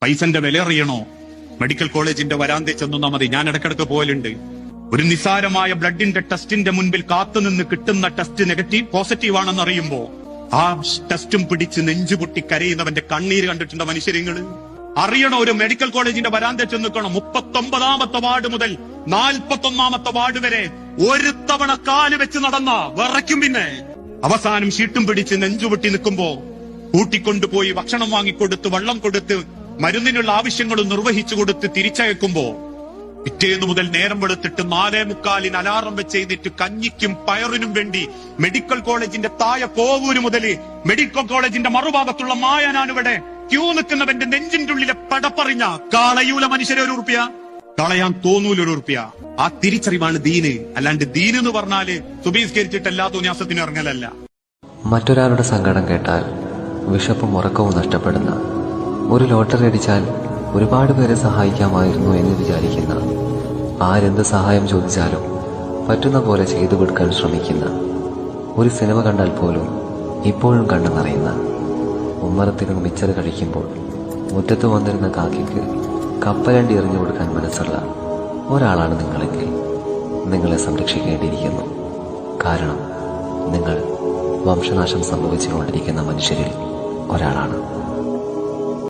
പൈസന്റെ വില അറിയണോ? മെഡിക്കൽ കോളേജിന്റെ വരാന്തെ ചെന്നാ മതി. ഞാൻ ഇടക്കിടക്ക് പോലുണ്ട്. ഒരു നിസാരമായ ബ്ലഡിന്റെ ടെസ്റ്റിന്റെ മുൻപിൽ കാത്തുനിന്ന് കിട്ടുന്ന ടെസ്റ്റ് പോസിറ്റീവ് ആണെന്ന് അറിയുമ്പോ ആ ടെസ്റ്റും പിടിച്ച് നെഞ്ചുപൊട്ടി കരയുന്നവന്റെ കണ്ണീര് കണ്ടിട്ടുണ്ട് മനുഷ്യരിങ്ങള്? അറിയണോ? ഒരു മെഡിക്കൽ കോളേജിന്റെ വരാന്തെ ചെന്ന് നിൽക്കണം. 39ാമത്തെ വാർഡ് മുതൽ 41ാമത്തെ വാർഡ് വരെ ഒരു തവണ കാല് വെച്ച് നടന്ന വിറയ്ക്കും. പിന്നെ അവസാനം ഷീട്ടും പിടിച്ച് നെഞ്ചുപൊട്ടി നിൽക്കുമ്പോ കൂട്ടിക്കൊണ്ടുപോയി ഭക്ഷണം വാങ്ങിക്കൊടുത്ത് വെള്ളം കൊടുത്ത് മരുന്നിനുള്ള ആവശ്യങ്ങളും നിർവഹിച്ചു കൊടുത്ത് തിരിച്ചയക്കുമ്പോ പിറ്റേന്ന് മുതൽ നേരം വെളുത്തിട്ട് 4:45 അലാറം വെച്ച് എഴുന്നിട്ട് കഞ്ഞിക്കും പയറിനും വേണ്ടി മെഡിക്കൽ കോളേജിന്റെ താഴെ കോവൂര് മുതൽ മെഡിക്കൽ കോളേജിന്റെ മറുഭാഗത്തുള്ള മായനാണിവിടെ ക്യൂ നിൽക്കുന്നവന്റെ നെഞ്ചിന്റെ ഉള്ളിലെ പടപ്പറിഞ്ഞ കളയൂല മനുഷ്യരെ ₹1, കളയാൻ തോന്നൂല ₹1. ആ തിരിച്ചറിവാണ് ദീന്. അല്ലാണ്ട് ദീന് എന്ന് പറഞ്ഞാല് സുബീസ്കരിച്ചിട്ട് എല്ലാ തോന്നിയാസത്തിനും ഇറങ്ങലല്ല. മറ്റൊരാളുടെ സങ്കടം കേട്ടാൽ വിശപ്പും ഉറക്കവും നഷ്ടപ്പെടുന്ന, ഒരു ലോട്ടറി അടിച്ചാൽ ഒരുപാട് പേരെ സഹായിക്കാമായിരുന്നു എന്ന് വിചാരിക്കുന്ന, ആരെന്ത് സഹായം ചോദിച്ചാലും പറ്റുന്ന പോലെ ചെയ്തു കൊടുക്കാൻ ശ്രമിക്കുന്ന, ഒരു സിനിമ കണ്ടാൽ പോലും ഇപ്പോഴും കണ്ടു നിറയുന്ന, ഉമ്മറത്തിനും മിച്ചറ് കഴിക്കുമ്പോൾ മുറ്റത്ത് വന്നിരുന്ന കാക്കിക്ക് കപ്പലണ്ടി എറിഞ്ഞു കൊടുക്കാൻ മനസ്സുള്ള ഒരാളാണ് നിങ്ങളെങ്കിൽ നിങ്ങളെ സംരക്ഷിക്കേണ്ടിയിരിക്കുന്നു. കാരണം നിങ്ങൾ വംശനാശം സംഭവിച്ചുകൊണ്ടിരിക്കുന്ന മനുഷ്യരിൽ ഒരാളാണ്.